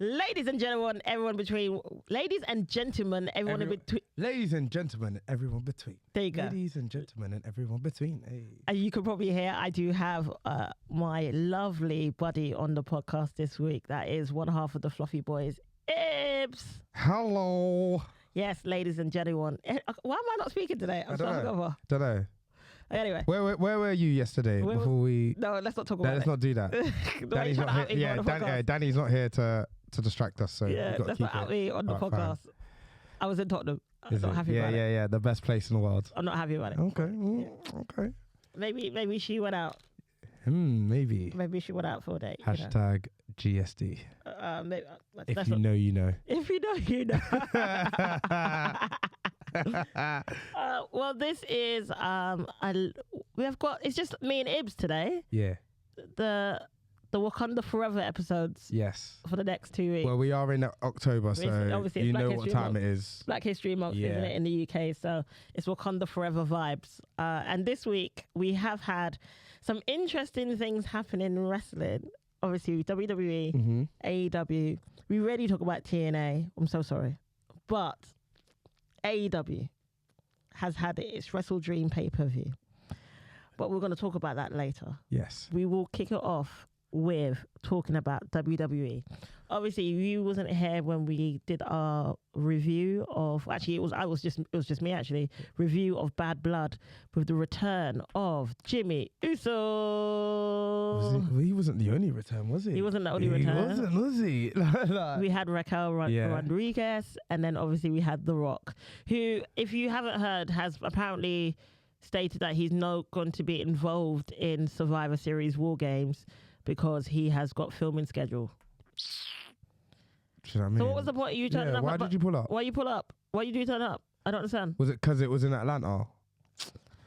Ladies and gentlemen, everyone between. Ladies and gentlemen, everyone in between. Ladies and gentlemen, everyone between. There you go. Ladies and gentlemen, and everyone between. Hey. And you can probably hear I do have my lovely buddy on the podcast this week. That is one half of the Fluffy Boys, Ibs. Hello. Yes, ladies and gentlemen. Why am I not speaking today? I'm so hungover. Don't know. Anyway. Where were you yesterday before we... No, let's not talk about it. Let's not do that. Danny's not here. Yeah, Danny's not here to distract us. So yeah, let's not out me on the podcast. Fine. I was in Tottenham. I'm not happy about it. Yeah, the best place in the world. I'm not happy about it. Okay, okay. Maybe she went out. Maybe. Maybe she went out for a date. Hashtag GSD. Maybe, if you know, you know. If you know, you know. Well, this is it's just me and Ibs today. Yeah. The Wakanda Forever episodes. Yes. For the next 2 weeks. Well, we are in October, so obviously you know what time it is. Black History Month, isn't it, in the UK? So it's Wakanda Forever vibes. And this week we have had some interesting things happening in wrestling. Obviously, WWE, AEW. We rarely talk about TNA. I'm so sorry, but AEW has had its WrestleDream pay-per-view. But we're going to talk about that later. Yes. We will kick it off with talking about WWE. Obviously, you wasn't here when we did our review of... Actually, it was just me, actually. Review of Bad Blood with the return of Jimmy Uso. He wasn't the only return, was he? He wasn't the only return. He wasn't, was he? We had Raquel Rodriguez, and then obviously we had The Rock, who, if you haven't heard, has apparently stated that he's not going to be involved in Survivor Series War Games because he has got filming schedule. You know what I mean? So what was the point of you turning up? Why did you pull up? Why you pull up? Why you do turn up? I don't understand. Was it because it was in Atlanta?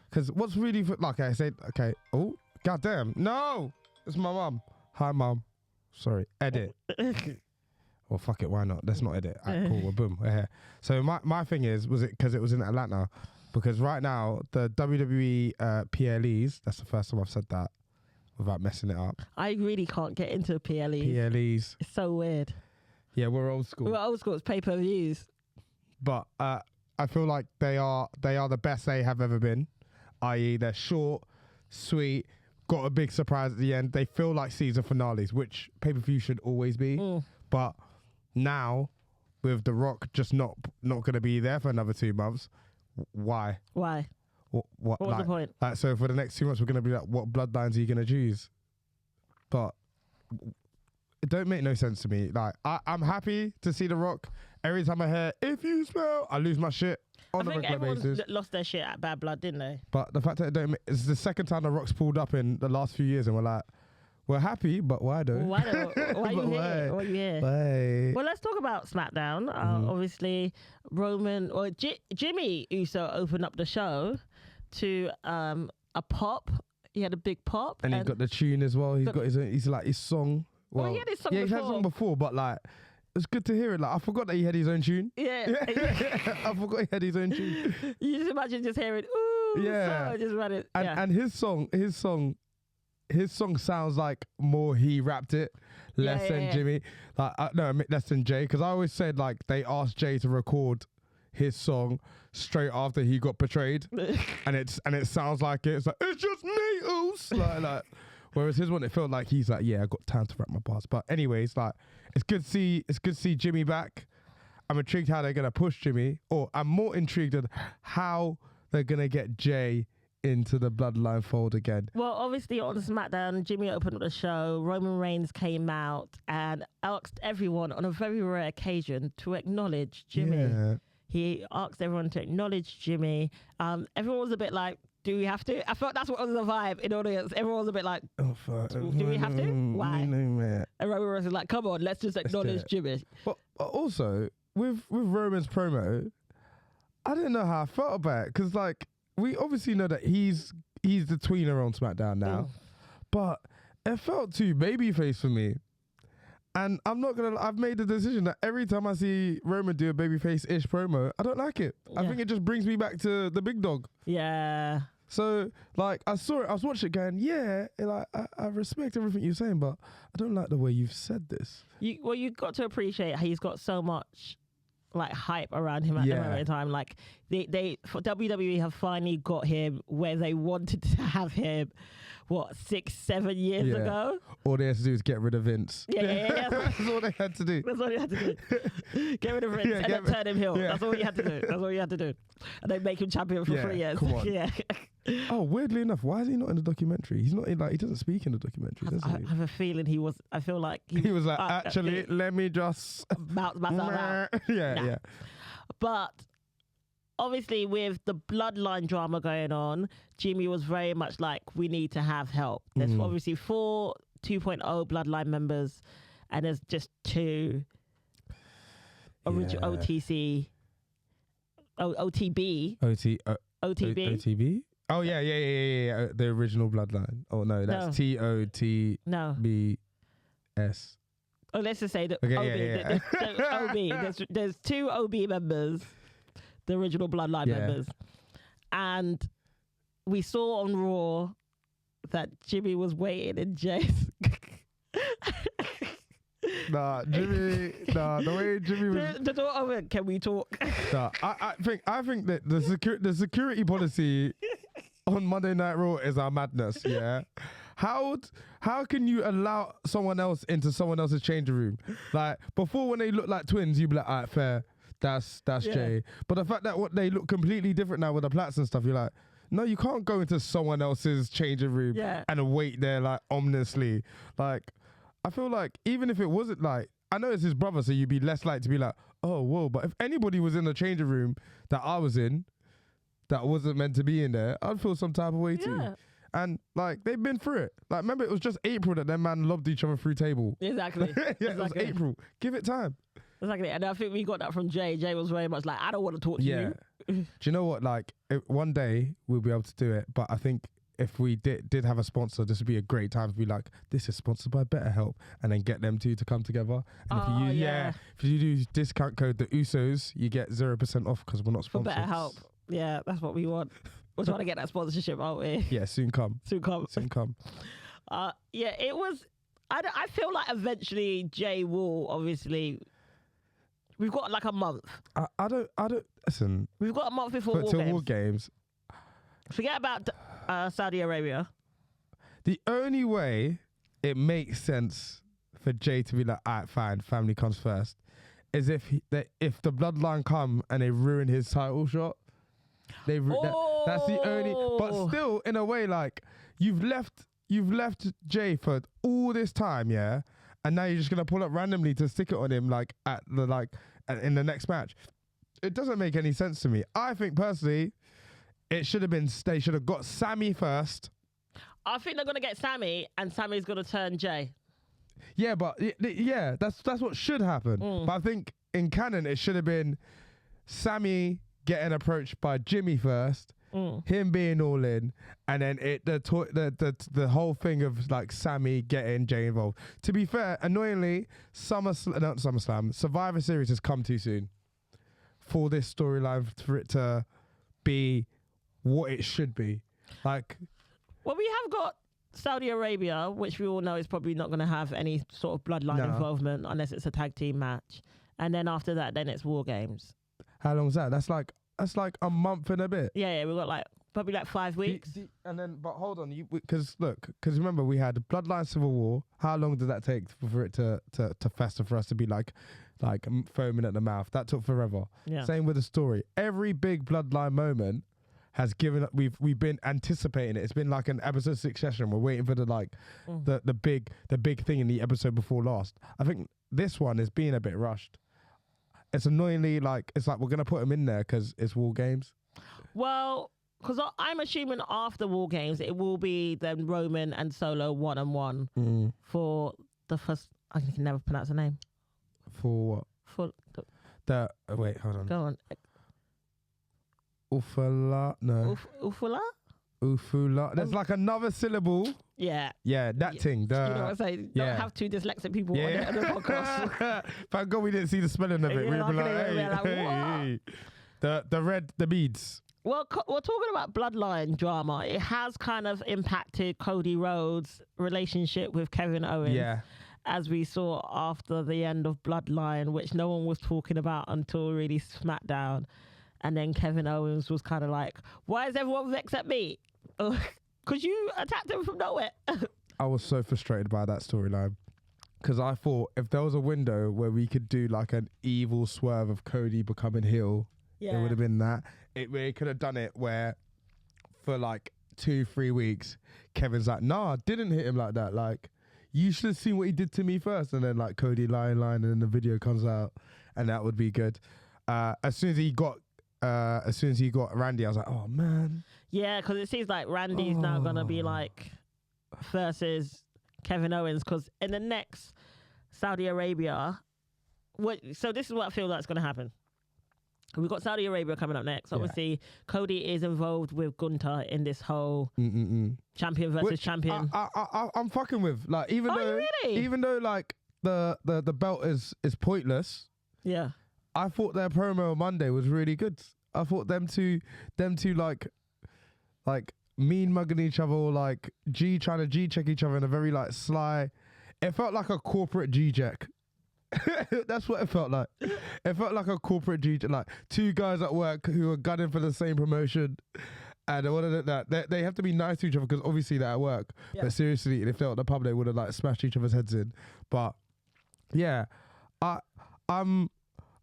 Because what's really... Like I said, okay. Oh, goddamn. No! It's my mum. Hi, mum. Sorry. Edit. Well, fuck it. Why not? Let's not edit. Right, cool. Well, boom. We're here. So my thing is, was it because it was in Atlanta? Because right now, the WWE PLEs, that's the first time I've said that without messing it up. I really can't get into PLEs. PLEs. It's so weird. Yeah, we're old school. We're old school. It's pay-per-views. But I feel like they are the best they have ever been, i.e. they're short, sweet, got a big surprise at the end. They feel like season finales, which pay-per-view should always be. But now, with The Rock just not going to be there for another 2 months, why? Why? What was the point? Like, so for the next 2 months, we're going to be like, what bloodlines are you going to choose? But it don't make no sense to me. Like, I'm happy to see The Rock. Every time I hear, if you smell, I lose my shit on a regular basis. I think everyone lost their shit at Bad Blood, didn't they? But the fact that it's the second time The Rock's pulled up in the last few years, and we're like, we're happy, but why though? Why you here? Why you here? Why? Well, let's talk about SmackDown. Obviously, Jimmy Uso opened up the show to a pop. He had a big pop, and he got the tune as well. He's got his own. He's like his song. Well, he had his song before. He's had song before, but like, it's good to hear it. Like, I forgot that he had his own tune. Yeah. I forgot he had his own tune. You just imagine just hearing, ooh, so just run it. And his song sounds like more he rapped it, less than Jimmy. Like, no, less than Jay. Because I always said, like, they asked Jay to record his song straight after he got betrayed, and it sounds like it's like, it's just me, oos. like. Whereas his one, it felt like he's like, yeah, I got time to rap my bars. But anyways, like, it's good to see Jimmy back. I'm intrigued how they're gonna push Jimmy, or I'm more intrigued at how they're gonna get Jay into the Bloodline fold again. Well, obviously on SmackDown, Jimmy opened up the show. Roman Reigns came out and asked everyone on a very rare occasion to acknowledge Jimmy. Yeah. He asked everyone to acknowledge Jimmy. Everyone was a bit like, do we have to? I felt that's what was the vibe in the audience. Everyone was a bit like, oh, fuck. Do we have to? Why? And Roman Reigns was like, come on, let's just acknowledge Jimmy. But also, with Roman's promo, I didn't know how I felt about it. Because, like, we obviously know that he's the tweener on SmackDown now. But it felt too babyface for me. And I'm not going to... I've made the decision that every time I see Roman do a babyface-ish promo, I don't like it. I think it just brings me back to the big dog. Yeah. So like I saw it, I was watching it going, yeah, like I respect everything you're saying, but I don't like the way you've said this. You got to appreciate how he's got so much like hype around him at the moment in time. Like they for WWE have finally got him where they wanted to have him. What, 6-7 years ago? All they had to do is get rid of Vince. Yeah. That's all they had to do. That's all you had to do. Get rid of Vince and then turn him heel. Yeah. That's all you had to do. And then make him champion for 3 years. Come on. Oh, weirdly enough, why is he not in the documentary? He's not in, like, he doesn't speak in the documentary, does he? I have a feeling he was, I feel like he was like, actually, let me just... Bounce out. Yeah. But obviously with the Bloodline drama going on, Jimmy was very much like, we need to have help. There's obviously 4 2.0 Bloodline members, and there's just 2 original OTC, OTB. OTB? Oh, yeah. The original Bloodline. Oh, no, that's TOTBS. Oh, let's just say that OB. There's 2 OB members, the original Bloodline members. And we saw on Raw that Jimmy was waiting in Jay's. The way Jimmy was... The door open, can we talk? I think that the security policy on Monday Night Raw is our madness, yeah? How can you allow someone else into someone else's changing room? Like, before when they look like twins, you'd be like, all right, fair, that's Jay. But the fact that they look completely different now with the plaits and stuff, you're like, no, you can't go into someone else's changing room and wait there, like, ominously. Like, I feel like even if it wasn't like, I know it's his brother, so you'd be less likely to be like, oh, whoa. But if anybody was in the changing room that I was in, that wasn't meant to be in there, I'd feel some type of way too. And like, they've been through it. Like, remember, it was just April that them man loved each other through table. Exactly. It was April. Give it time. Exactly. And I think we got that from Jay. Jay was very much like, I don't want to talk to you. Do you know what? Like, one day we'll be able to do it. But I think if we did have a sponsor, this would be a great time to be like, this is sponsored by BetterHelp, and then get them two to come together. And if you use discount code the Usos, you get 0% off because we're not sponsored. For BetterHelp. Yeah, that's what we want. We're trying to get that sponsorship, aren't we? Yeah, soon come. It was. I feel like eventually Jay will obviously. We've got like a month. I don't listen. We've got a month before War Games. Forget about Saudi Arabia. The only way it makes sense for Jay to be like, all right, fine, family comes first, is if the Bloodline come and they ruin his title shot. That's the only. But still, in a way, like, you've left Jay for all this time, yeah, and now you're just gonna pull up randomly to stick it on him, like in the next match. It doesn't make any sense to me. I think personally, it should have been. They should have got Sammy first. I think they're gonna get Sammy, and Sammy's gonna turn Jay. Yeah, but that's what should happen. But I think in canon, it should have been Sammy getting approached by Jimmy first, him being all in, and then the whole thing of like Sammy getting Jay involved. To be fair, annoyingly, Survivor Series has come too soon for this storyline, for it to be what it should be. Like, well, we have got Saudi Arabia, which we all know is probably not going to have any sort of bloodline involvement unless it's a tag team match, and then after that, then it's War Games. How long is that? That's like a month and a bit. Yeah, we've got probably 5 weeks. And then, but hold on, because remember we had Bloodline Civil War. How long did that take for it to fester, for us to be like foaming at the mouth? That took forever. Yeah. Same with the story. Every big Bloodline moment has given up. We've been anticipating it. It's been like an episode Succession. We're waiting for the big thing in the episode before last. I think this one is being a bit rushed. It's annoyingly it's like we're going to put him in there because it's War Games. Well, because I'm assuming after War Games, it will be then Roman and Solo one-on-one for the first... I can never pronounce the name. For what? Wait, hold on. Go on. Ufala? No. Ufula? Ufula. There's like another syllable. Yeah. Yeah, that thing. You know what I'm saying? Don't have 2 dyslexic people on the podcast. Thank God we didn't see the spelling of it. We were like, hey. The beads. Well, we're talking about Bloodline drama. It has kind of impacted Cody Rhodes' relationship with Kevin Owens. Yeah. As we saw after the end of Bloodline, which no one was talking about until really SmackDown. And then Kevin Owens was kind of like, why is everyone vexed at me? Because you attacked him from nowhere. I was so frustrated by that storyline. Because I thought if there was a window where we could do like an evil swerve of Cody becoming heel, it would have been that. It could have done it where for like 2-3 weeks, Kevin's like, nah, I didn't hit him like that. Like, you should have seen what he did to me first. And then like Cody lying, and then the video comes out, and that would be good. As soon as he got Randy, I was like, oh man. Yeah, because it seems like Randy's now gonna be like versus Kevin Owens, because in the next Saudi Arabia, so this is what I feel like is gonna happen. We've got Saudi Arabia coming up next. Obviously, Cody is involved with Gunther in this whole champion versus champion. I'm fucking with, like, even though like the belt is pointless. Yeah, I thought their promo on Monday was really good. I thought them two like mean mugging each other, or like trying to G check each other in a very like sly. It felt like a corporate G check. That's what it felt like. It felt like a corporate G, like two guys at work who are gunning for the same promotion, and they have to be nice to each other because obviously they're at work. Yeah. But seriously, if they were at the pub, they would have like smashed each other's heads in. But yeah, I'm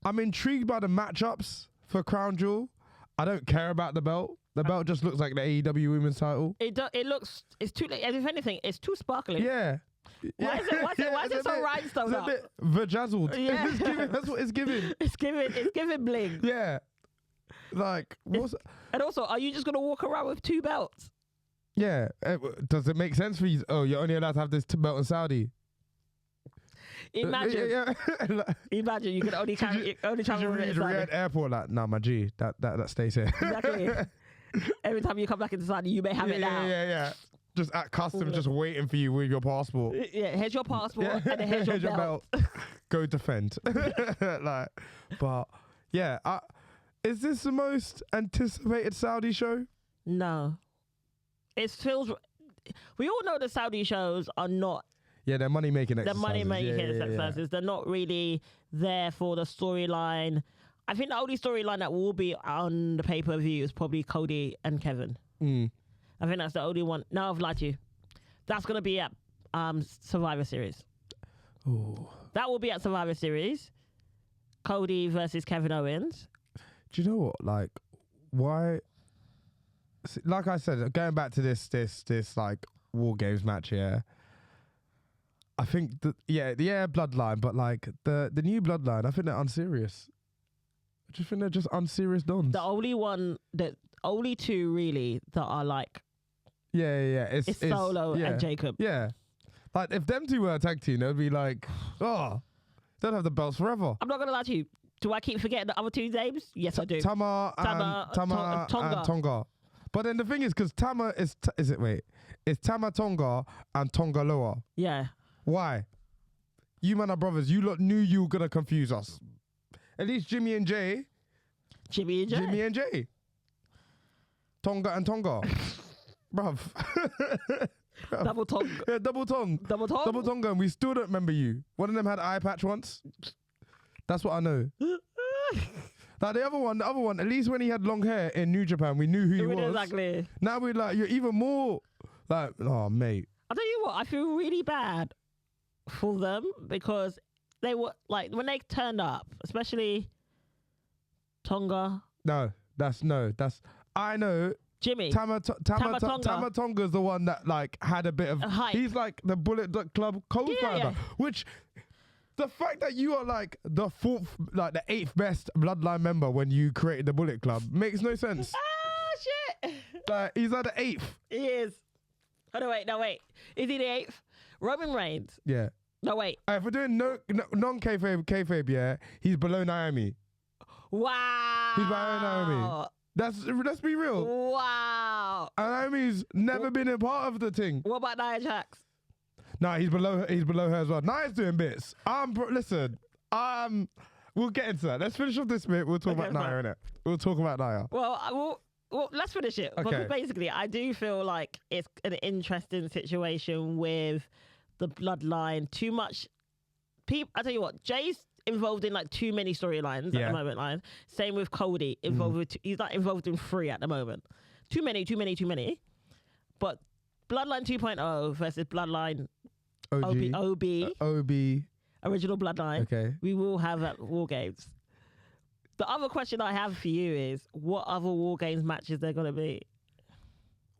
intrigued by the matchups for Crown Jewel. I don't care about the belt. The belt just looks like the AEW Women's title. It's too. If anything, it's too sparkly. Yeah. Why is it so rhinestone up? It's a bit vajazzled. Yeah. That's what it's giving. It's giving bling. Yeah. Like, and also, are you just going to walk around with two belts? Yeah. Does it make sense for you? Oh, you're only allowed to have this belt in Saudi. Imagine. Imagine you can only travel with it in Saudi. You're at airport like, nah, my G, that stays here. Exactly. Every time you come back into Saudi, you may have it now. Yeah. Just at customs, just waiting for you with your passport. Yeah, here's your passport, and then here's your belt. Go defend. But yeah, is this the most anticipated Saudi show? No, it feels. We all know the Saudi shows are not. Yeah, they're money making exercises. They're money making exercises. They're not really there for the storyline. I think the only storyline that will be on the pay-per-view is probably Cody and Kevin. I think that's the only one. No, I've lied to you. That's going to be at Survivor Series. Ooh. That will be at Survivor Series. Cody versus Kevin Owens. Do you know what? Like, why? Like I said, going back to this like War Games match here. I think Bloodline, but like the new Bloodline, I think they're unserious. I just think they're just unserious dons. The only two really that are like. Yeah. It's Solo and Jacob. Yeah. Like, if them two were a tag team, they'd be like, they'd have the belts forever. I'm not going to lie to you. Do I keep forgetting the other two names? Yes, I do. Tama and Tonga. But then the thing is, because Tama it's Tama Tonga and Tonga Loa. Yeah. Why? You man are brothers. You lot knew you were going to confuse us. At least Jimmy and Jay. Tonga and Tonga. Bruv. Double tongue. Yeah, double tongue. Double tongue, and we still don't remember you. One of them had an eye patch once. That's what I know. Like the other one, at least when he had long hair in New Japan, we knew who he was. Exactly. Now we're like, you're even more like, oh, mate. I'll tell you what, I feel really bad for them because they were like, when they turned up, especially Tonga. I know. Jimmy. Tama Tonga's the one that like had a bit of hype. He's like the Bullet Club co-founder, which the fact that you are like the 8th best Bloodline member when you created the Bullet Club makes no sense. Shit. Like, he's like the 8th. He is. Oh, no, wait. Is he the 8th? Roman Reigns. Yeah. No, wait. If we're doing non-kayfabe, yeah, he's below Naomi. Wow. He's below Naomi. Let's be real. Wow. And Naomi's never been a part of the thing. What about Nia Jax? No, he's below her as well. Nia's doing bits. We'll get into that. Let's finish off this bit. We'll talk about Nia, innit? We'll talk about Nia. Well, well, let's finish it. Okay. But basically, I do feel like it's an interesting situation with the Bloodline. Too much people. I tell you what, Jay's involved in like too many storylines at the moment. Line. Same with Cody. Involved with he's like involved in 3 at the moment. Too many. But Bloodline 2.0 versus Bloodline OB. Original Bloodline. Okay. We will have at War Games. The other question I have for you is, what other War Games matches they're gonna be?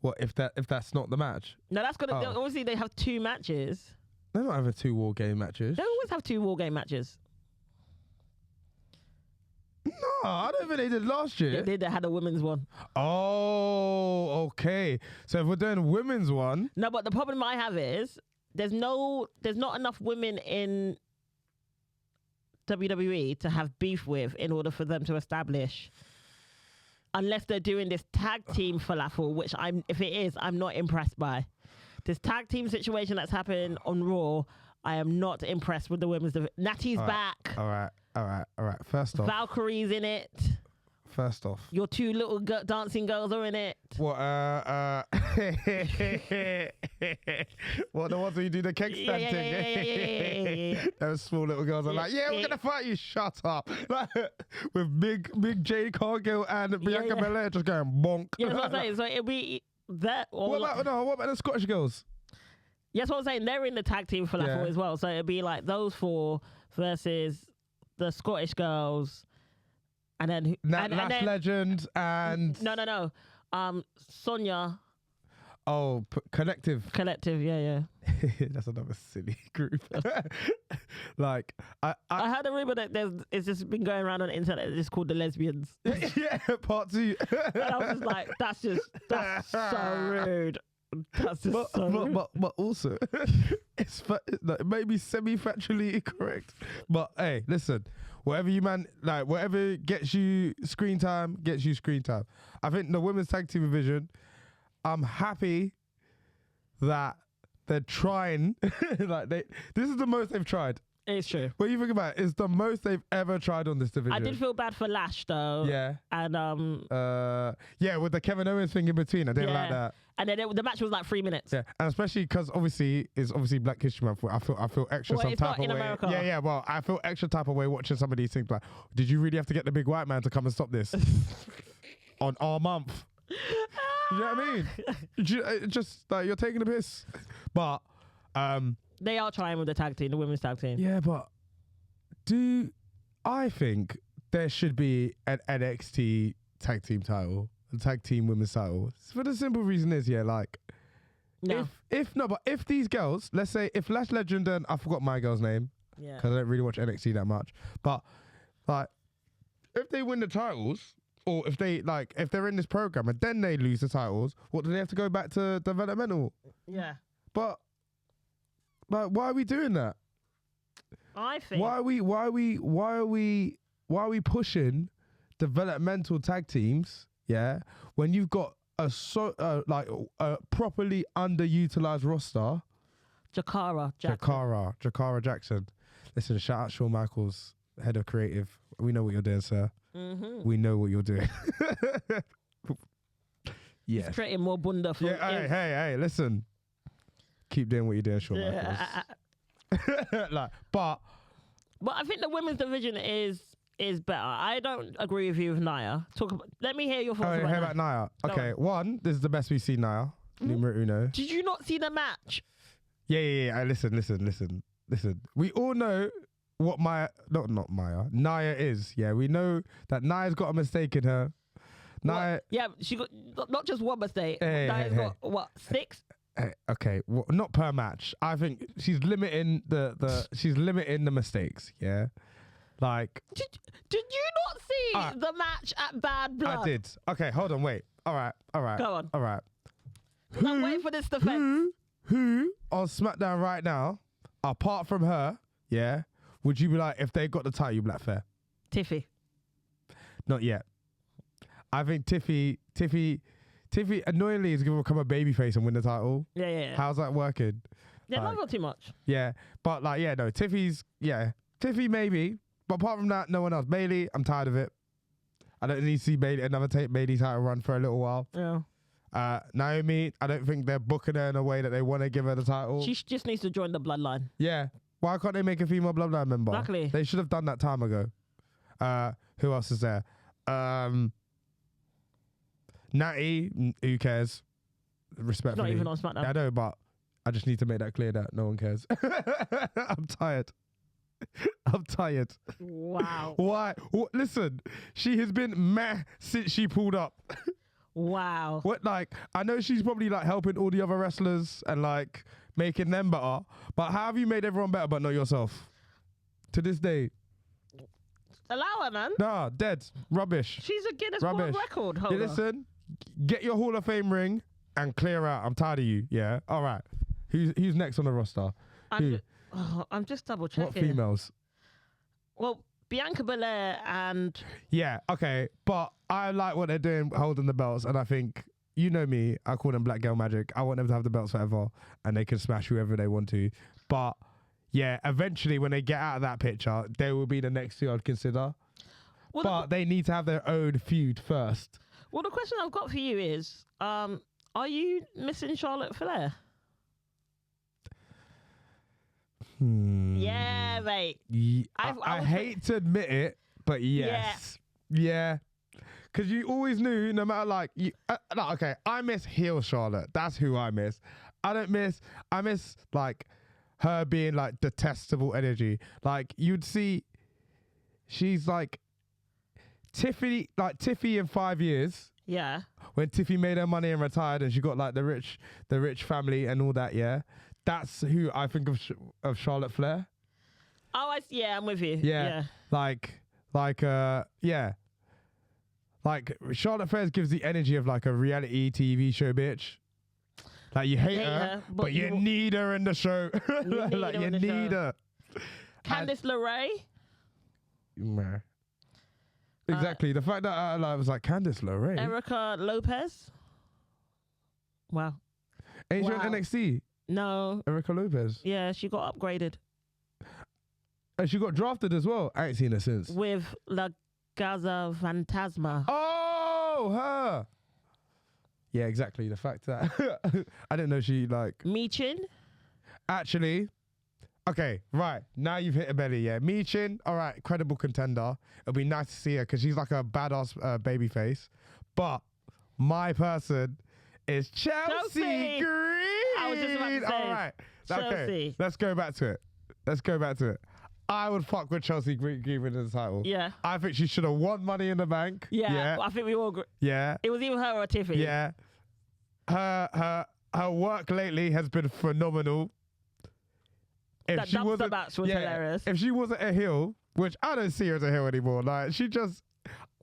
What if that's not the match? No, that's gonna. Obviously, they have 2 matches. They don't have 2 War Game matches. They always have 2 War Game matches. No, I don't think they did last year. They did. They had a women's one. Oh, okay. So if we're doing women's one, No, but the problem I have is there's not enough women in WWE to have beef with in order for them to establish. Unless they're doing this tag team falafel, which if it is, I'm not impressed by. This tag team situation that's happened on Raw, I am not impressed with the women's division. Natty's back. All right. First off, Valkyrie's in it. Your 2 little dancing girls are in it. What? What, the ones where you do the keg stand thing? Yeah. Those small little girls are like, we're gonna fight you. Shut up. Like, with big Jade Cargill and Bianca Belair just going bonk. Yeah, that's what I'm saying. So it'll be that. What about the Scottish girls? Yes, what I'm saying. They're in the tag team falafel as well. So it'll be like those 4 versus the Scottish girls. And then Lash Legend and no. Sonia. Oh, Collective, yeah. That's another silly group. Like I heard a rumor that it's just been going around on the internet. It's called the Lesbians. Yeah, part 2. And I was just like, that's so rude. That's just so rude. But also, it may be semi-factually incorrect. But hey, listen. Whatever gets you screen time, gets you screen time. I think the women's tag team division, I'm happy that they're trying. This is the most they've tried. It's true. What you think about it? It's the most they've ever tried on this division. I did feel bad for Lash though. Yeah. And with the Kevin Owens thing in between, I didn't like that. And then the match was like 3 minutes. Yeah, and especially because obviously it's Black History Month. I feel extra some type of way. America. Yeah. Well, I feel extra type of way watching some of these things. Like, did you really have to get the big white man to come and stop this on our month? You know what I mean? Just like you're taking a piss, but they are trying with the tag team, the women's tag team. Yeah, but I think there should be an NXT tag team title, a tag team women's title. For the simple reason is, no. If these girls, let's say if Lash Legend and I forgot my girl's name, because I don't really watch NXT that much, but like if they win the titles, or if they're in this program and then they lose the titles, what do they have to go back to developmental? Yeah. But like, why are we doing that? I think why are we pushing developmental tag teams? Yeah, when you've got a properly underutilized roster. Jakara Jackson. Listen, shout out Shawn Michaels, head of creative. We know what you're doing, sir. Mm-hmm. We know what you're doing. He's creating more bunda for Hey, listen. Keep doing what you're doing, Shawn Michaels. But I think the women's division is better. I don't agree with you with Nia. Let me hear your thoughts about Nia. Okay, one, this is the best we've seen Nia. Numero uno. Did you not see the match? Yeah. Listen. We all know what not Maya. Nia is. Yeah, we know that Nia's got a mistake in her. Nia. Yeah, she got not just one mistake. Nia's got what, 6? Okay, well, not per match. I think she's limiting she's limiting the mistakes. Yeah, like. Did you not see the match at Bad Blood? I did. Okay, hold on, wait. All right. Go on. All right. Now wait for this defense. Who on SmackDown right now, apart from her, would you be like, if they got the title, you'd be like, fair? Tiffy. Not yet. I think Tiffy annoyingly is going to become a babyface and win the title. Yeah. How's that working? Yeah, not too much. Yeah, but Tiffy maybe. But apart from that, no one else. Bailey, I'm tired of it. I don't need to see another Bailey title run for a little while. Yeah. Naomi, I don't think they're booking her in a way that they want to give her the title. She just needs to join the Bloodline. Yeah. Why can't they make a female Bloodline member? Exactly. They should have done that time ago. Who else is there? Natty, who cares? Respectfully. Not even on SmackDown. Yeah, I know, but I just need to make that clear that no one cares. I'm tired. I'm tired. Wow. Why? Listen, she has been meh since she pulled up. Wow. What, like, I know she's probably like helping all the other wrestlers and like making them better, but how have you made everyone better but not yourself? To this day. Allow her, man. Nah, dead. Rubbish. She's a Guinness Rubbish. World Record holder. Yeah, listen, get your Hall of Fame ring and clear out. I'm tired of you. Yeah. All right. Who's next on the roster? I'm just double checking. What females? Well, Bianca Belair and... Yeah, okay. But I like what they're doing, holding the belts. And I think, you know me, I call them Black Girl Magic. I want them to have the belts forever. And they can smash whoever they want to. But, yeah, eventually when they get out of that picture, they will be the next two I'd consider. Well, but they need to have their own feud first. Well, the question I've got for you is, are you missing Charlotte Flair? Yeah, mate. I hate to admit it, but yes. Yeah. Because you always knew, no matter like, okay, I miss heel Charlotte. That's who I miss. I miss like her being like detestable energy. Like you'd see, she's like Tiffy in 5 years. Yeah. When Tiffy made her money and retired and she got like the rich family and all that, yeah. That's who I think of Charlotte Flair. Oh, yeah, I'm with you. Yeah. Like, yeah. Like, Charlotte Flair gives the energy of like a reality TV show bitch. Like, you hate her, but you need her in the show. Like, you need her. Candice LeRae? Nah. Exactly. The fact that I was like, Candice LeRae. Erica Lopez? Wow. Ain't she on NXT? No. Erica Lopez. Yeah, she got upgraded. And she got drafted as well. I ain't seen her since. With La Gaza Fantasma. Oh, her. Yeah, exactly. The fact that I didn't know she like... Michin? Actually, okay, right. Now you've hit a belly, yeah. Michin, all right, credible contender. It'll be nice to see her because she's like a badass baby face. But my person is Chelsea Green. I was just about to say. All right. Chelsea. Okay, let's go back to it. I would fuck with Chelsea Green winning the title. Yeah. I think she should have won Money in the Bank. Yeah. I think we all agree. Yeah. It was either her or Tiffy. Yeah. Her work lately has been phenomenal. That dumpster match was hilarious. If she wasn't a heel, which I don't see her as a heel anymore, like she just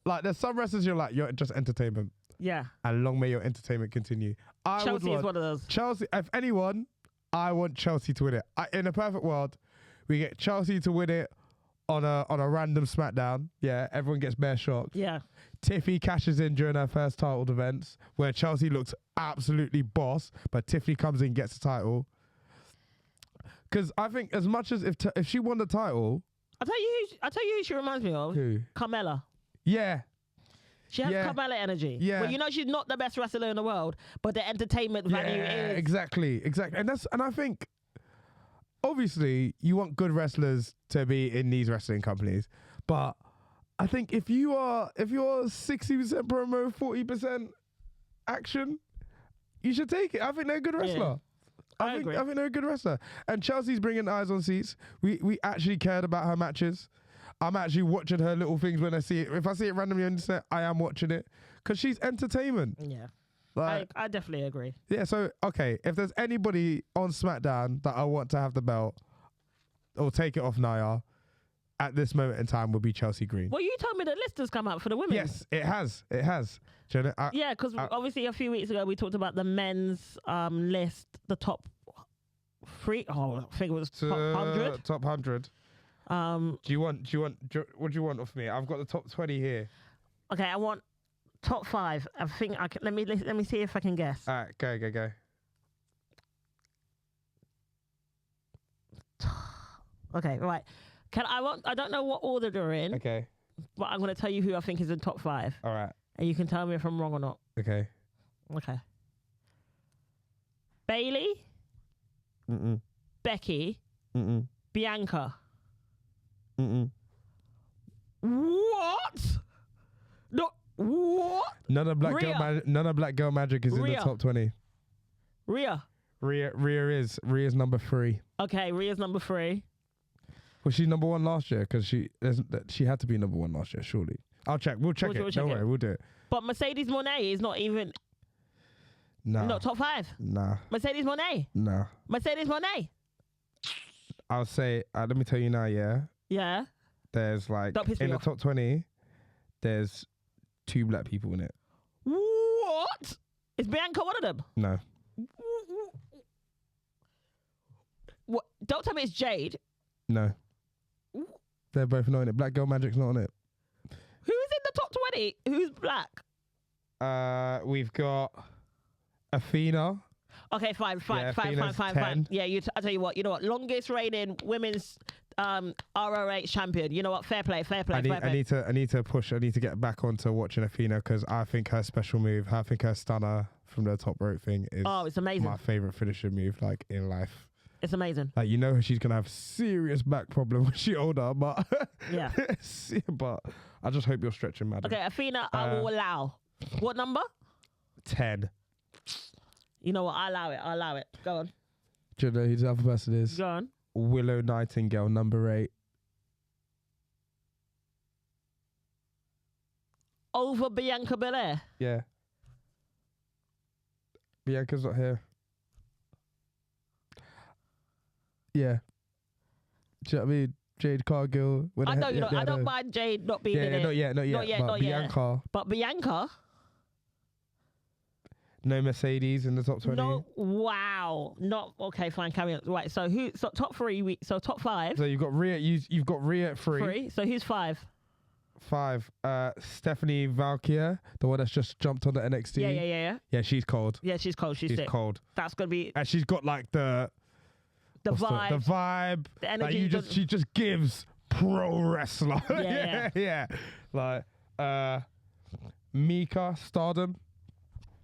like there's some wrestlers you're like, you're just entertainment. Yeah. And long may your entertainment continue. Chelsea is one of those. Chelsea, if anyone, I want Chelsea to win it. In a perfect world, we get Chelsea to win it on a random SmackDown. Yeah, everyone gets bare shocked. Yeah. Tiffy cashes in during her first title defense, where Chelsea looks absolutely boss, but Tiffy comes in and gets the title. Because I think as much as if she won the title, I'll tell you who she reminds me of. Who? Carmella. Yeah. She has Carmella energy. Yeah. Well, you know she's not the best wrestler in the world, but the entertainment value is. Exactly. And I think obviously you want good wrestlers to be in these wrestling companies, but I think if you're 60% promo, 40% action, you should take it. I think they're a good wrestler. Yeah. I agree. I think they're a good wrestler. And Chelsea's bringing eyes on seats. We actually cared about her matches. I'm actually watching her little things when I see it. If I see it randomly on the internet, I am watching it because she's entertainment. Yeah. Like, I definitely agree. Yeah, so, okay, if there's anybody on SmackDown that I want to have the belt or take it off Nia at this moment in time would be Chelsea Green. Well, you told me the list has come out for the women. Yes, it has. It has. Do you know, yeah, because obviously a few weeks ago we talked about the men's list, the top three. Oh, I think it was top 100. Top 100. What do you want off me? I've got the top 20 here. Okay, I want top 5. I think I can. Let me see if I can guess. All right, go. Okay, right. I don't know what order they're in. Okay. but I'm going to tell you who I think is in top 5. All right. And you can tell me if I'm wrong or not. Okay. Okay. Bailey. Mm-mm. Becky. Mm-mm. Bianca. Mm-mm. What? No. What? None of Black Girl Magic is in the top 20. Rhea. Rhea's number 3. Okay, Rhea's number 3. Was she number 1 last year? Because she had to be number 1 last year, surely. I'll check. We'll check it. Don't worry, we'll do it. But Mercedes Moné is not even. Nah. Not top 5. Nah. Mercedes Moné. Nah. Mercedes Moné. I'll say. Let me tell you now. Yeah. Yeah. There's like in the top 20. There's 2 black people in it. What? Is Bianca one of them? No. What? Don't tell me it's Jade. No. They're both not in it. Black Girl Magic's not on it. Who's in the top 20? Who's black? We've got Athena. Okay, fine. Yeah, I tell you what. Longest reigning women's ROH champion. You know what? Fair play. I need to push. I need to get back onto watching Athena because I think her special move, I think her stunner from the top rope thing is it's amazing. My favorite finisher move, like in life. It's amazing. Like she's gonna have serious back problem when she's older, but yeah. But I just hope you're stretching, madam. Okay, Athena, I will allow. What number? 10. You know what? I'll allow it. Go on. Do you know who the other person is? Go on. Willow Nightingale, number 8. Over Bianca Belair? Yeah. Bianca's not here. Yeah. Do you know what I mean? Jade Cargill. I know you know. I don't mind Jade not being in it. Not yet. But Bianca. Yet. But Bianca. No Mercedes in the top 20. No. Wow. Not okay. Fine. Carry on. Right. So So top 3. So top 5. So you've got Rhea. You've got Rhea at 3. 3. So who's 5? 5. Stephanie Valkyrie, the one that's just jumped on the NXT. Yeah. Yeah, she's cold. Yeah, she's cold. She's sick. Cold. That's gonna be. And she's got like the vibe. The vibe. The energy. Like she just gives pro wrestler. Yeah. Like Mika Stardom.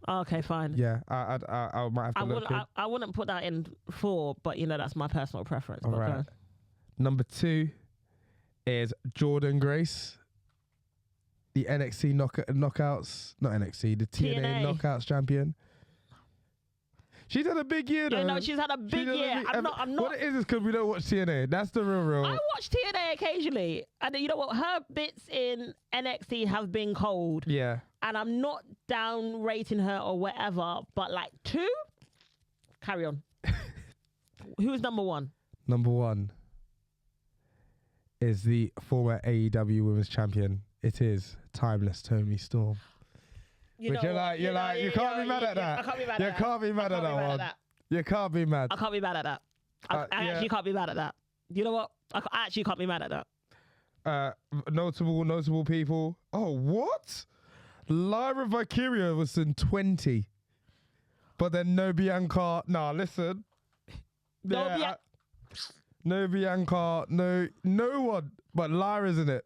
Okay, fine. Yeah, I might have to look. I wouldn't put that in 4, but that's my personal preference. All right. Number 2 is Jordan Grace, the NXT knockouts, not NXT, the TNA knockouts champion. She's had a big year, though. Yeah, no, she's had a big year. I'm not. What it is because we don't watch TNA. That's the real. I watch TNA occasionally, and you know what? Her bits in NXT have been cold. Yeah. And I'm not down rating her or whatever, but like 2, carry on. Who's number 1? Number 1 is the former AEW Women's Champion. It is Timeless Toni Storm. You can't be mad at that. I can't be mad at that. You can't be mad at that one. You can't be mad. I can't be mad at that. I actually can't be mad at that. You know what? I actually can't be mad at that. Notable people. Oh, what? Lyra Valkyria was in 20. But then no Bianca. Nah, listen. No Bianca. No one. But Lyra's in it.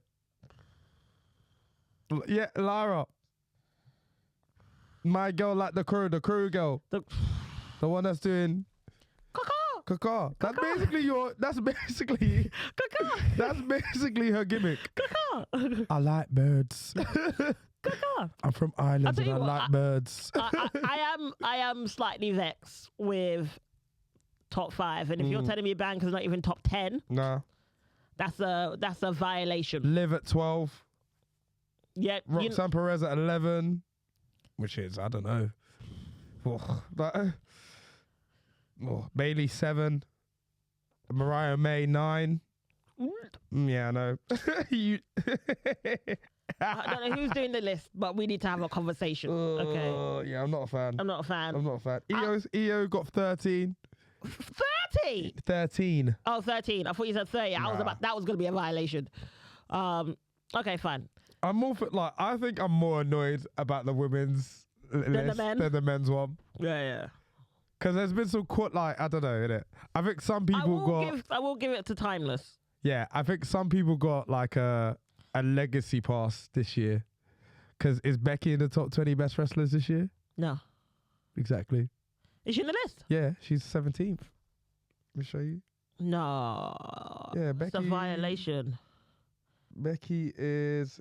Yeah, Lyra. My girl, like the crew girl. The one that's doing Kaka. That's basically her gimmick. Kaka. I like birds. Kaka. I'm from Ireland and I like birds. I am slightly vexed with top 5, and if you're telling me Bianca's not even top 10, nah, that's a violation. Liv at 12. Yeah, Roxanne Perez at 11. Which is, I don't know. Bailey 7. Mariah May 9. Yeah, I know. I don't know who's doing the list, but we need to have a conversation. Okay. Yeah, I'm not a fan. I'm not a fan. EO got 13. 30? 13. Oh, 13. I thought you said 30. Nah. That was going to be a violation. Okay, fine. I'm more I think I'm more annoyed about the women's list than the men's one. Yeah. Because there's been some I don't know, innit? I think some people I will give it to Timeless. Yeah, I think some people got like a a legacy pass this year. Because is Becky in the top 20 best wrestlers this year? No. Exactly. Is she in the list? Yeah, she's 17th. Let me show you. No. Yeah, Becky. It's a violation. Becky is...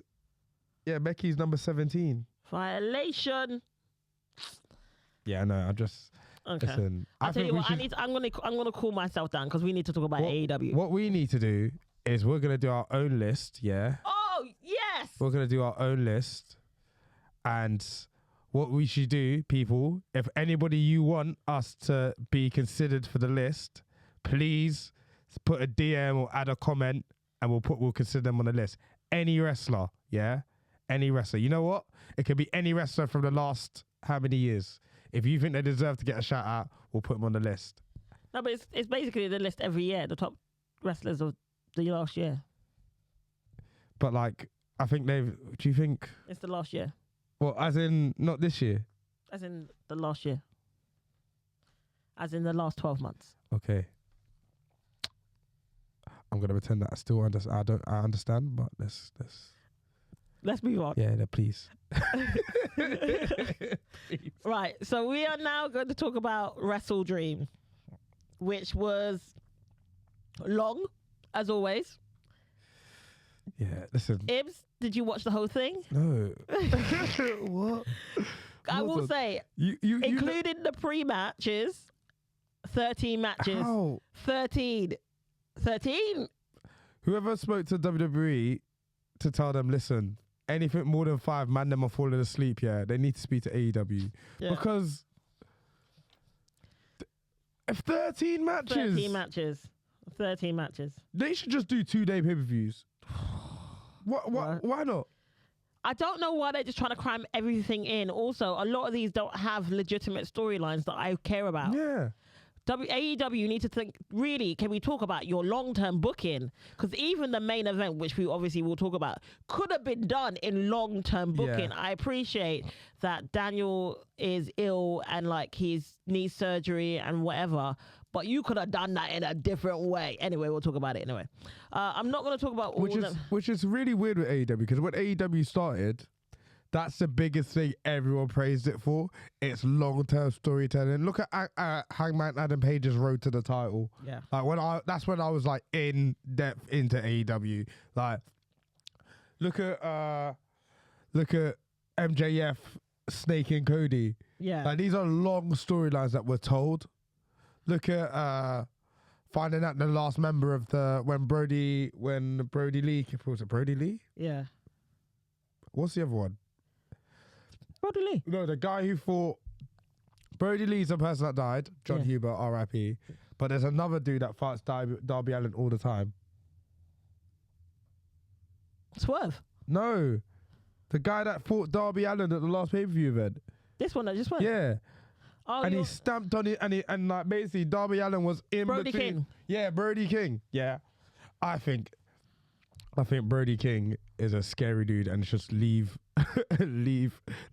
Yeah, Becky's number 17. Violation. Yeah, no, I just... Okay. Listen, I'll tell you what, I'm gonna cool myself down because we need to talk about AEW. What we need to do is we're going to do our own list, yeah? Oh, yes! We're going to do our own list. And what we should do, people, if anybody you want us to be considered for the list, please put a DM or add a comment and we'll consider them on the list. Any wrestler, yeah? Any wrestler. You know what? It could be any wrestler from the last how many years. If you think they deserve to get a shout out, we'll put them on the list. No, but it's basically the list every year, the top wrestlers of the last year. But like, I think do you think? It's the last year. Well, as in, not this year? As in the last year. As in the last 12 months. Okay. I'm going to pretend that I still understand. I understand, but Let's move on. Yeah, please. Right, so we are now going to talk about WrestleDream, which was long, as always. Yeah, listen. Ibs, did you watch the whole thing? No. What? I will say, including the pre-matches, 13 matches. How? 13. Whoever spoke to WWE to tell them, listen, anything more than 5, man, them are falling asleep, yeah. They need to speak to AEW. Yeah. Because if 13 matches. 13 matches. They should just do 2-day pay-per-views. Why not? I don't know why they're just trying to cram everything in. Also, a lot of these don't have legitimate storylines that I care about. Yeah. AEW need to think, really, can we talk about your long-term booking? Because even the main event, which we obviously will talk about, could have been done in long-term booking. Yeah. I appreciate that Daniel is ill and like he's needs surgery and whatever, but you could have done that in a different way. Anyway, we'll talk about it anyway. I'm not going to talk about which is really weird with AEW, because when AEW started, that's the biggest thing everyone praised it for. It's long-term storytelling. Look at Hangman Adam Page's road to the title. Yeah. Like that's when I was like in depth into AEW. Like, look at MJF snaking Cody. Yeah. Like, these are long storylines that were told. Look at finding out the last member of when Brody Lee, was it Brody Lee? Yeah. What's the other one? Brody Lee. No, the guy who fought Brody Lee's the person that died, John Huber, R.I.P. But there's another dude that fights Darby Allin all the time. Swerve. No, the guy that fought Darby Allin at the last pay-per-view event. This one that just went. Yeah. Oh, and he stamped on it, and like basically Darby Allin was in Brody between. King. Yeah, Brody King. Yeah, I think Brody King is a scary dude, and just leave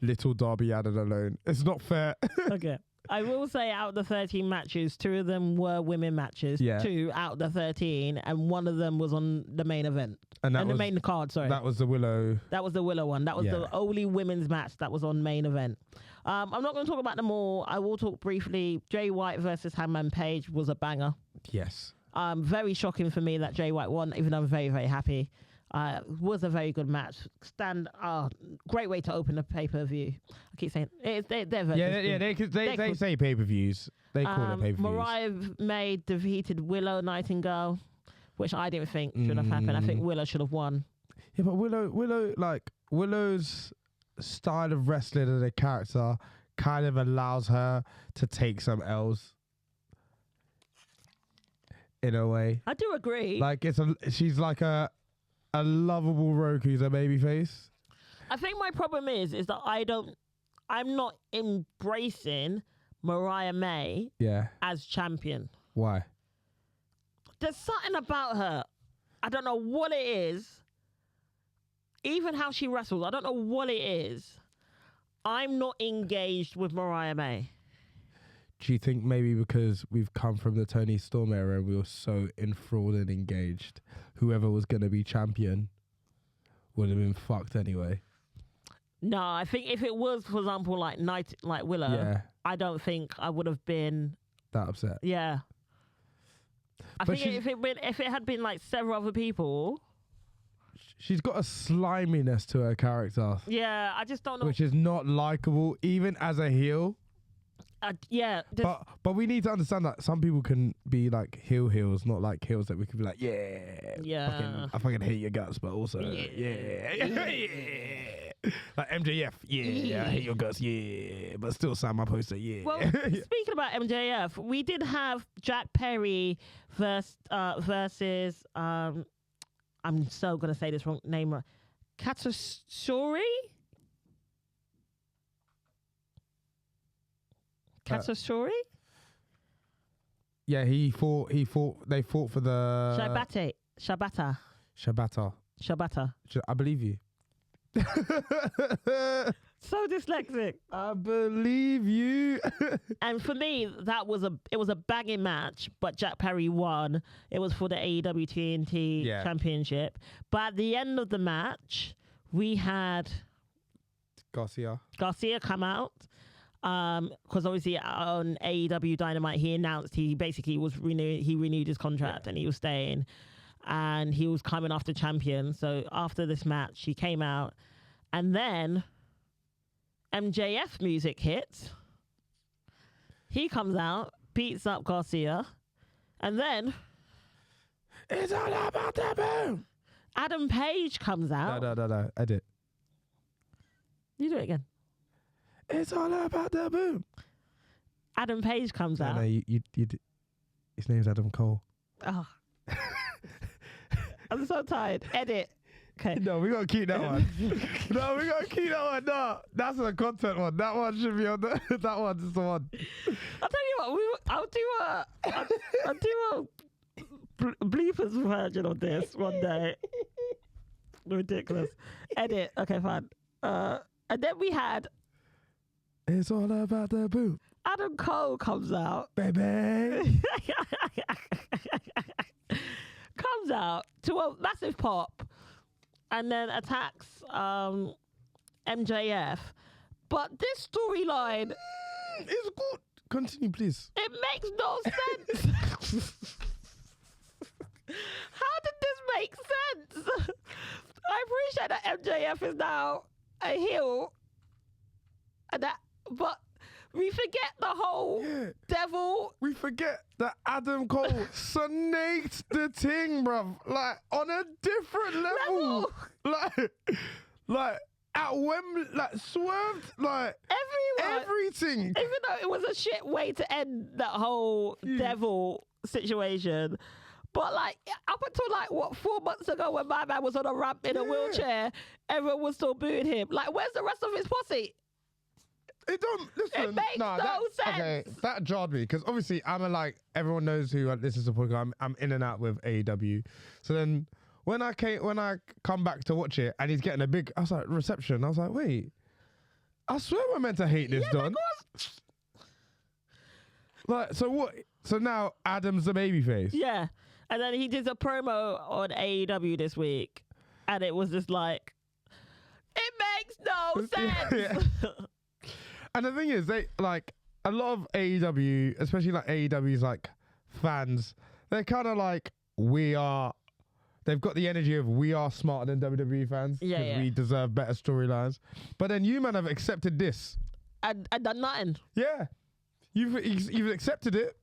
little Darby Allin alone. It's not fair. Okay. I will say out of the 13 matches, 2 of them were women matches. Yeah. 2 out of the 13, and 1 of them was on the main event. And the main card, sorry. That was the Willow. That was the Willow one. That was the only women's match that was on main event. I'm not going to talk about them all. I will talk briefly. Jay White versus Hangman Page was a banger. Yes. Very shocking for me that Jay White won, even though I'm very, very happy. Was a very good match. Great way to open a pay-per-view. I keep saying they're very they say pay-per-views. They call it pay-per-views. Mariah May defeated Willow Nightingale, which I didn't think should have happened. I think Willow should have won. Yeah, but Willow's style of wrestling and her character kind of allows her to take some L's. In a way. I do agree. Like she's like a lovable Rogue who's a babyface. I think my problem is that I'm not embracing Mariah May as champion. Why? There's something about her. I don't know what it is. Even how she wrestles, I don't know what it is. I'm not engaged with Mariah May. Do you think maybe because we've come from the Toni Storm era and we were so enthralled and engaged, whoever was going to be champion would have been fucked anyway. No, I think if it was, for example, like Willow, I don't think I would have been that upset. Yeah. I think if it had been like several other people. She's got a sliminess to her character. Yeah, I just don't know. Which is not likable, even as a heel. Yeah. But we need to understand that some people can be like heels, not like heels that we can be like, yeah. I fucking hate your guts, but also, yeah. Like MJF, I hate your guts, but still sign my poster, Well, speaking about MJF, we did have Jack Perry versus I'm so gonna say this wrong name. Katsuyori? Katsuyori? Yeah, they fought for the Shibata. I believe you. So dyslexic. I believe you. And for me, it was a banging match, but Jack Perry won. It was for the AEW TNT Championship. But at the end of the match, we had Garcia come out. Because obviously on AEW Dynamite, he announced he basically renewed his contract and he was staying. And he was coming after champion. So after this match, he came out. And then MJF music hits. He comes out, beats up Garcia. And then it's all about the boom. Adam Page comes out. No. Edit. You do it again. It's all about the boom. Adam Page comes out. No, you his name's Adam Cole. Oh. I'm so tired. Edit. Okay. No, we gotta keep that one. No, we gotta keep that one. No, that's the content one. That one should be on the. That one's the one. I'll tell you what. I'll do a bleepers version of this one day. Ridiculous. Edit. Okay, fine. And then we had. It's all about the boom. Adam Cole comes out. Baby. Comes out to a massive pop and then attacks MJF. But this storyline is good. Continue, please. It makes no sense. How did this make sense? I appreciate that MJF is now a heel. But we forget the whole devil. We forget that Adam Cole snaked the ting, bruv. Like, on a different level. Like, at Wembley, like, swerved, like, everything. Even though it was a shit way to end that whole devil situation. But, like, up until, like, 4 months ago when my man was on a ramp in a wheelchair, everyone was still booing him. Like, where's the rest of his posse? It don't listen. It makes no sense. Okay, that jarred me because obviously everyone knows who listens to the podcast. I'm in and out with AEW. So then when I come back to watch it and he's getting a big, I was like reception. I was like, wait, I swear we're meant to hate this, Don. Like, so what? So now Adam's the babyface. Yeah, and then he did a promo on AEW this week, and it was just like, it makes no sense. And the thing is, they like a lot of AEW, especially like AEW's like fans, they're kind of like they've got the energy of we are smarter than WWE fans because we deserve better storylines. But then you man have accepted this. I done nothing. Yeah, you've accepted it.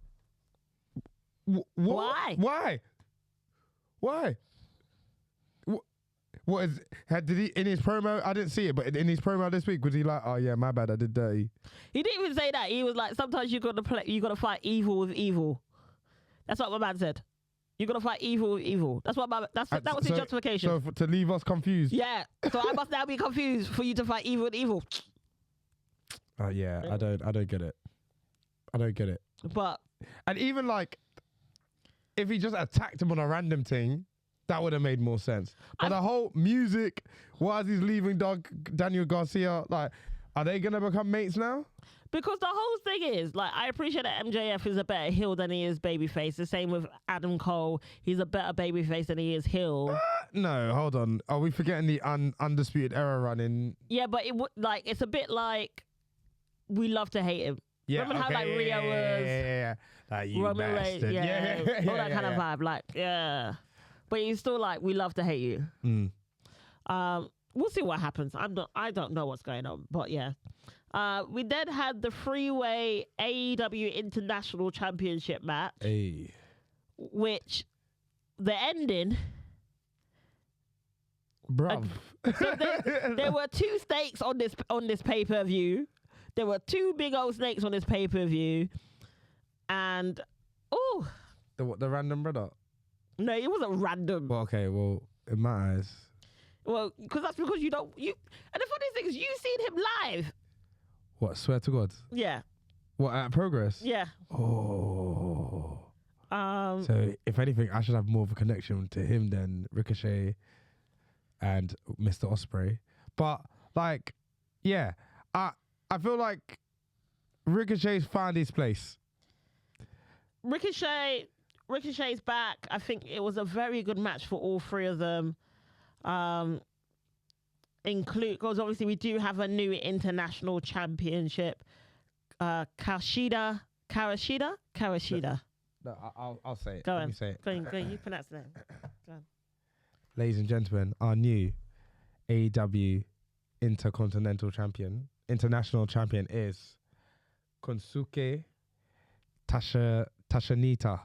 Why? What is? Did he in his promo? I didn't see it, but in his promo this week, was he like, "Oh yeah, my bad, I did dirty"? He didn't even say that. He was like, "Sometimes you got to fight evil with evil." That's what my man said. You got to fight evil with evil. That was his justification. So to leave us confused. Yeah. So I must now be confused for you to fight evil with evil. Yeah, I don't get it. I don't get it. But and even like, if he just attacked him on a random thing. That would have made more sense. But the whole music, why is he leaving Daniel Garcia? Like, are they going to become mates now? Because the whole thing is, like, I appreciate that MJF is a better heel than he is babyface. The same with Adam Cole. He's a better babyface than he is heel. No, hold on. Are we forgetting the undisputed era run in? Yeah, but it's a bit like we love to hate him. Yeah, Remember how like Rio was? Yeah. Like, you Roman Reigns, bastard. all that kind of vibe. Like, yeah. But he's still like, we love to hate you. We'll see what happens. I don't know what's going on, but yeah. We then had the three-way AEW International Championship match, which the ending, bruv. So there were two stakes on this pay-per-view. There were two big old snakes on this pay-per-view, and the random brother. No, it wasn't random. Well, okay, well, in my eyes. Well, because you don't. And the funny thing is, you've seen him live. What? Swear to God. Yeah. What, at Progress? Yeah. Oh. So if anything, I should have more of a connection to him than Ricochet and Mr. Ospreay. But like, yeah, I feel like Ricochet's found his place. Ricochet's back. I think it was a very good match for all three of them. Because obviously we do have a new international championship. Karashida. No, I'll say it. Go Let on. me say it. Go on. You pronounce the name. Go on. Ladies and gentlemen, our new AEW International Champion is Konsuke Tashanita.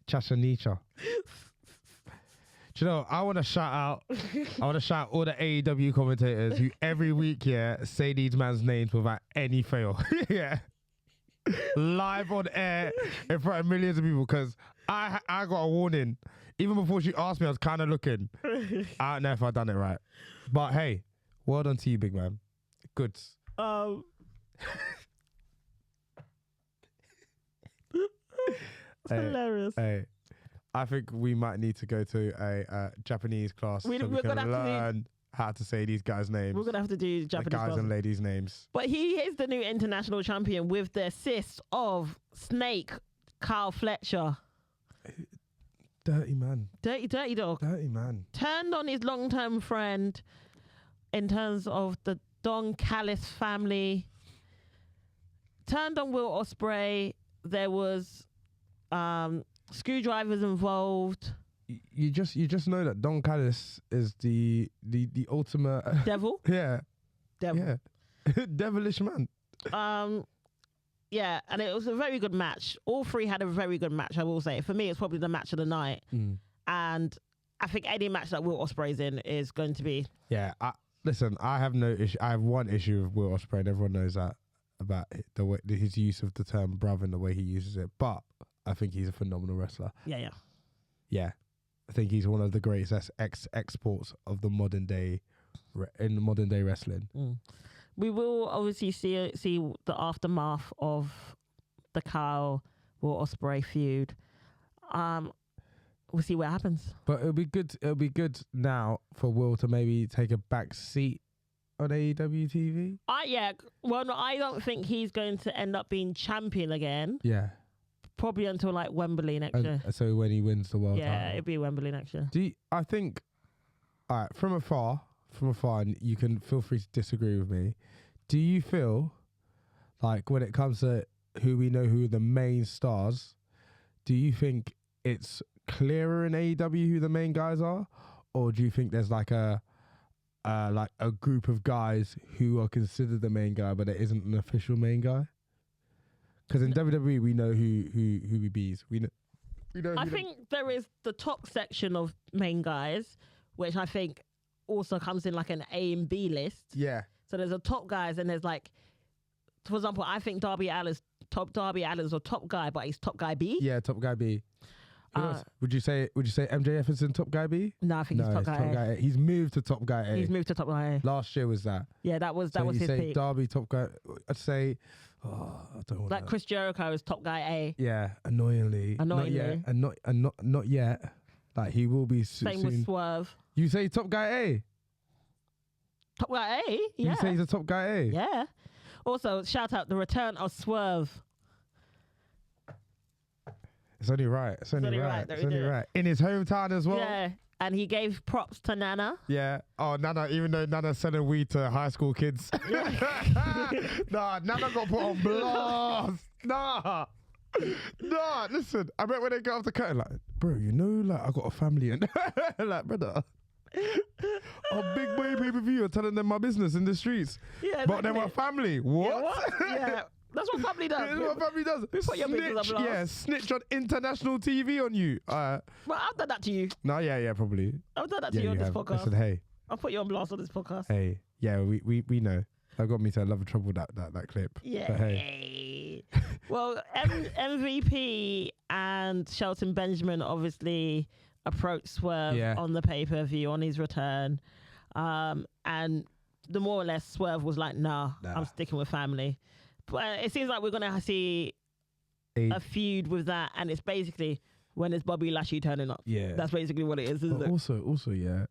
Tashanita. Do you know, I want to shout out all the AEW commentators who every week, say these man's names without any fail. Yeah. Live on air in front of millions of people, because I got a warning. Even before she asked me, I was kind of looking. I don't know if I done it right. But hey, well done to you, big man. Goods. It's hilarious. Hey, I think we might need to go to a Japanese class so we can learn how to say these guys' names. We're going to have to do Japanese guys and ladies' names. But he is the new international champion with the assist of Snake Kyle Fletcher. Dirty man. Dirty dog. Dirty man. Turned on his long-term friend in terms of the Don Callis family. Turned on Will Ospreay. There was screwdrivers involved. You just know that Don Callis is the ultimate devil. Yeah. Devil. Yeah. Devilish man. Yeah, and it was a very good match. All three had a very good match, I will say. For me, it's probably the match of the night. And I think any match that Will Ospreay's in is going to be. Yeah. Listen, I have no issue. I have one issue with Will Ospreay, and everyone knows that, about the way his use of the term "bruv" and the way he uses it. But I think he's a phenomenal wrestler. Yeah. I think he's one of the greatest exports of the modern day wrestling. We will obviously see the aftermath of the Kyle Will Ospreay feud. We'll see what happens. But it'll be good now for Will to maybe take a back seat on AEW TV. Well, no, I don't think he's going to end up being champion again. Yeah. Probably until like Wembley next year. So when he wins the world title. Yeah, it'll be Wembley next year. I think, all right, from afar, and you can feel free to disagree with me. Do you feel like when it comes to who the main stars, do you think it's clearer in AEW who the main guys are? Or do you think there's like a group of guys who are considered the main guy, but there isn't an official main guy? Because in WWE, we know who we bees. We know. I think there is the top section of main guys, which I think also comes in like an A and B list. Yeah. So there's a top guys, and there's like, for example, I think Darby Allin's top guy, but he's top guy B. Yeah, top guy B. Would you say MJF is in top guy B? No, I think he's top guy A. He's moved to top guy A. He's moved to top guy A. Last year was that. Yeah, that was his peak. Darby top guy. I'd say. I don't want like Chris Jericho is top guy A. Yeah, annoyingly. Not yet. And not yet. Like he will be Same with Swerve. You say top guy A? Top guy A? Yeah. You say he's a top guy A? Yeah. Also, shout out the return of Swerve. It's only right. It's only right. In his hometown as well. Yeah. and he gave props to Nana. Yeah. Oh, Nana, even though Nana's selling weed to high school kids. Nah, Nana got put on blast. Nah, listen. I bet when they go off the curtain, like, bro, you know, like, I got a family and like, brother. Oh, big boy pay-per-view, telling them my business in the streets. Yeah, but then my family. What? Yeah. That's what family does. That's what family does. Put your business on blast. Yeah, snitch on international TV on you. Well, I've done that to you. No, yeah, probably. I've done that to you on this have. podcast. Listen, hey. I'll put you on blast on this podcast. Hey, yeah, we know. That got me to love and trouble that clip. Yeah. But hey. Well, MVP and Shelton Benjamin obviously approached Swerve on the pay-per-view on his return. And the more or less Swerve was like, nah. I'm sticking with family. But it seems like we're going to see a feud with that. And it's basically, when is Bobby Lashley turning up? Yeah. That's basically what it is, isn't it? Also, yeah.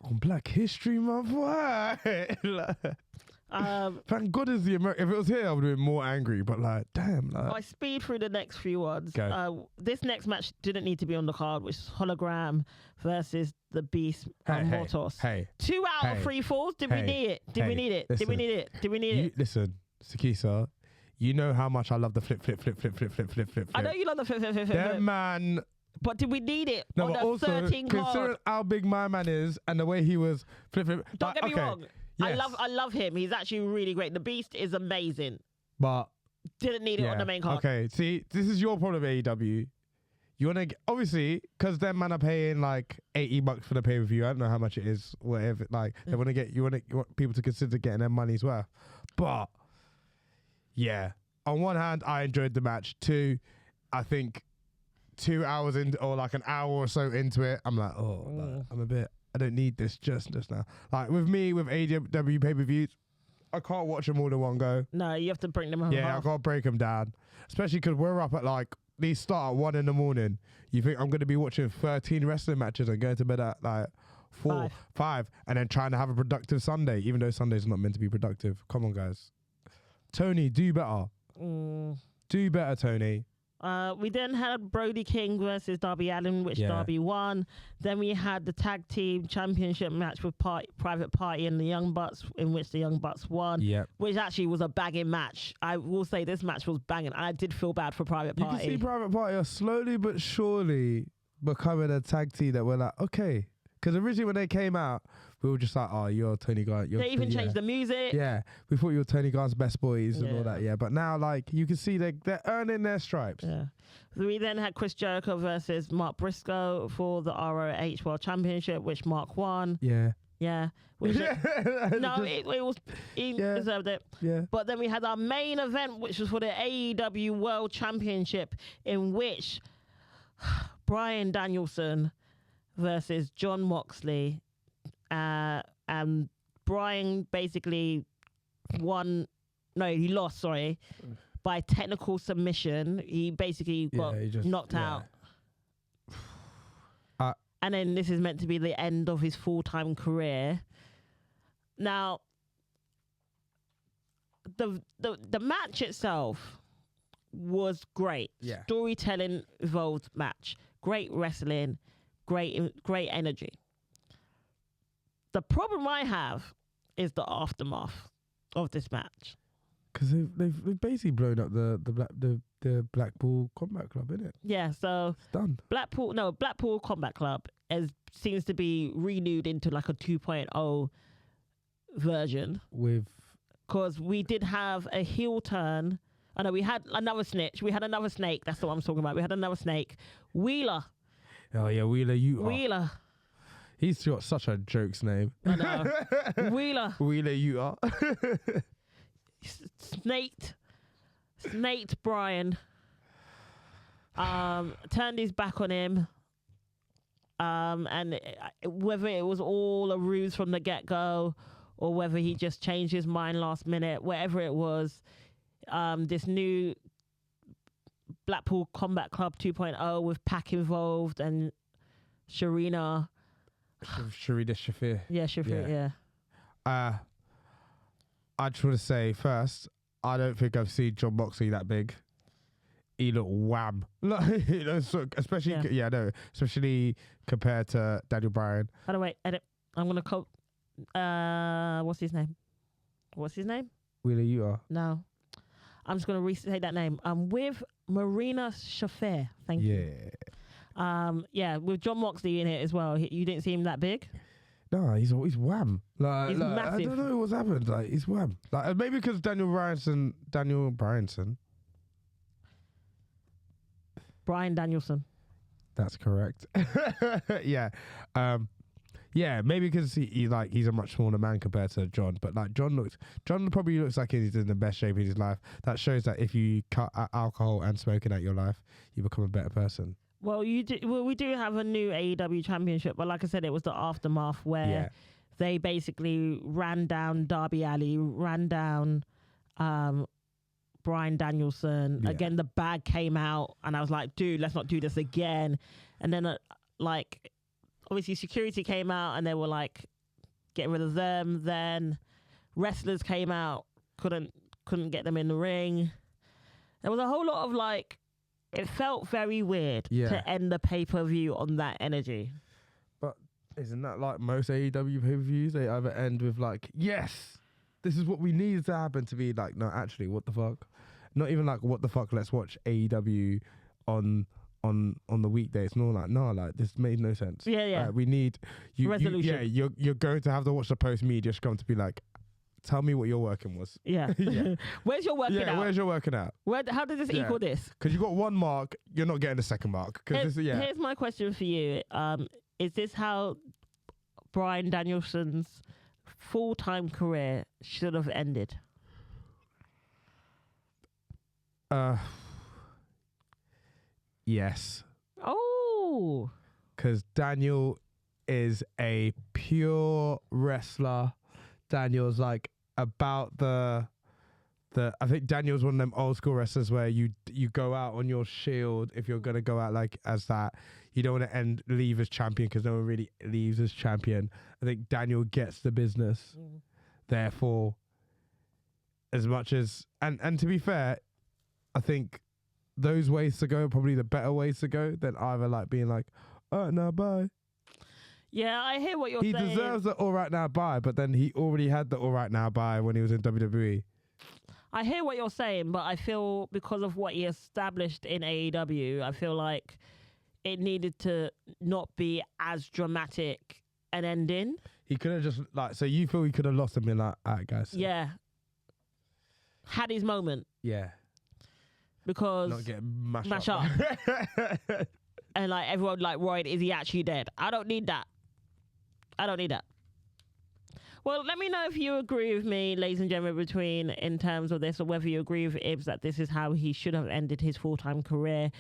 On Black History Month, why? Thank God it's the American. If it was here, I would have been more angry. But like, damn. Like, I speed through the next few ones. Go. This next match didn't need to be on the card, which is Hologram versus the Beast Mortos. 2 out of 3 falls. Did we need it? Did we need it? Did we need it? Did we need it? Listen, Sikisa, you know how much I love the flip. I know you love the flip. That man. But did we need it? No, on but the also 13 card? considering how big my man is and the way he was flip. Don't get me wrong. Yes. I love him. He's actually really great. The Beast is amazing. But didn't need it on the main card. Okay, see, this is your problem, AEW. You want to obviously because them man are paying like $80 for the pay per view. I don't know how much it is, whatever. Like they want to get you want people to consider getting their money's worth. But yeah, on one hand, I enjoyed the match. Two, I think 2 hours into or like an hour or so into it, I'm like, I'm a bit. I don't need this just now. Like with me with AEW pay per views, I can't watch them all in one go. No, you have to bring them home. Yeah, I can't break them down, especially because we're up at like these start at 1 a.m. You think I'm going to be watching 13 wrestling matches and going to bed at like 4, 5, and then trying to have a productive Sunday, even though Sunday's not meant to be productive. Come on, guys. Tony, do better. Do better, Tony. We then had Brody King versus Darby Allin, which Darby won. Then we had the tag team championship match with Private Party and the Young Bucks, in which the Young Bucks won. Which actually was a banging match. I will say this match was banging. I did feel bad for Private Party. You can see Private Party are slowly but surely becoming a tag team that we're like, okay. Because originally when they came out, we were just like, oh, you're Tony Garn. They even changed the music. Yeah. We thought you were Tony Garn's best boys and all that. Yeah. But now, like, you can see they're earning their stripes. Yeah. We then had Chris Jericho versus Mark Briscoe for the ROH World Championship, which Mark won. Yeah. Yeah. He deserved it. Yeah. But then we had our main event, which was for the AEW World Championship, in which Bryan Danielson versus Jon Moxley. And Bryan basically he lost, by technical submission. He basically got knocked out. And then this is meant to be the end of his full-time career. Now, the match itself was great. Yeah. Storytelling involved match. Great wrestling. Great energy. The problem I have is the aftermath of this match. Because they've basically blown up the Blackpool Combat Club, innit? Yeah, so it's done. Blackpool Combat Club seems to be renewed into like a 2.0 version. Because we did have a heel turn. I know we had another snitch. We had another snake. That's what I'm talking about. We had another snake. Wheeler. Oh yeah, Wheeler. He's got such a jokes name. I know. Wheeler, you are. Snaked Bryan. Turned his back on him. And whether it was all a ruse from the get-go or whether he just changed his mind last minute, whatever it was, this new Blackpool Combat Club 2.0 with Pac involved and Sharina Shafir. Yeah, Shafir, yeah. I just want to say first, I don't think I've seen Jon Moxley that big he looked wham. Like, you know, so especially especially compared to Daniel Bryan. By the way, edit. I'm gonna quote. What's his name? Wheeler, you are. No, I'm just gonna restate that name. With Marina Shafir. Thank you. Yeah, with John Moxley in it as well. You didn't see him that big? No, he's wham. He's massive. I don't know what's happened. Like, he's wham. Like, maybe because Daniel Bryanson. Bryan Danielson. That's correct. Yeah. Yeah, maybe because he's a much smaller man compared to John. But like John probably looks like he's in the best shape in his life. That shows that if you cut alcohol and smoking out your life, you become a better person. Well, we do have a new AEW championship, but like I said, it was the aftermath where they basically ran down Darby Allin, ran down Bryan Danielson. Yeah. Again, the bag came out, and I was like, dude, let's not do this again. And then, obviously security came out, and they were like, getting rid of them. Then wrestlers came out, couldn't get them in the ring. There was a whole lot of it felt very weird to end the pay-per-view on that energy. But isn't that like most AEW pay-per-views? They either end with yes, this is what we need to happen, to be like, no, actually, what the fuck? Not even like, what the fuck, let's watch AEW on the weekday. It's more like, no, like, this made no sense. Yeah. We need you. Resolution. You're going to have to watch the post-media scrum to be like, tell me what your working was. Yeah. Where's your working out? Yeah, where's your working out? How does this equal this? Because you got one mark, you're not getting the second mark. Here's my question for you. Is this how Bryan Danielson's full-time career should have ended? Yes. Oh. Because Daniel is a pure wrestler. Daniel's like about the I think Daniel's one of them old school wrestlers where you go out on your shield if you're gonna go out like as that. You don't want to leave as champion, because no one really leaves as champion. I think Daniel gets the business. Therefore, as much as and to be fair, I think those ways to go are probably the better ways to go than either like being like, all right, now bye. Yeah, I hear what you're saying. He deserves the all right now bye, but then he already had the all right now bye when he was in WWE. I hear what you're saying, but I feel because of what he established in AEW, I feel like it needed to not be as dramatic an ending. He could have just so you feel he could have lost and been like, all right, guys. Yeah. Had his moment. Yeah. Because not getting mashed up. And everyone Wright, is he actually dead? I don't need that. Well, let me know if you agree with me, ladies and gentlemen, in terms of this, or whether you agree with Ibs that this is how he should have ended his full-time career.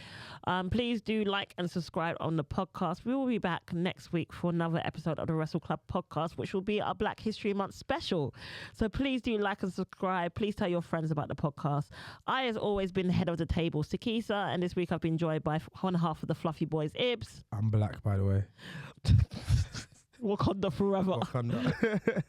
Please do like and subscribe on the podcast. We will be back next week for another episode of the WrestleClub podcast, which will be our Black History Month special. So please do like and subscribe. Please tell your friends about the podcast. I, as always, been head of the table, Sikisa, and this week I've been joined by one half of the Fluffy Boys, Ibs. I'm black, by the way. Wakanda forever. Wakanda.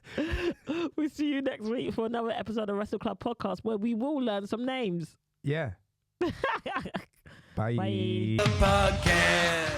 We'll see you next week for another episode of WrestleClub podcast where we will learn some names. Yeah. Bye. Bye. Podcast.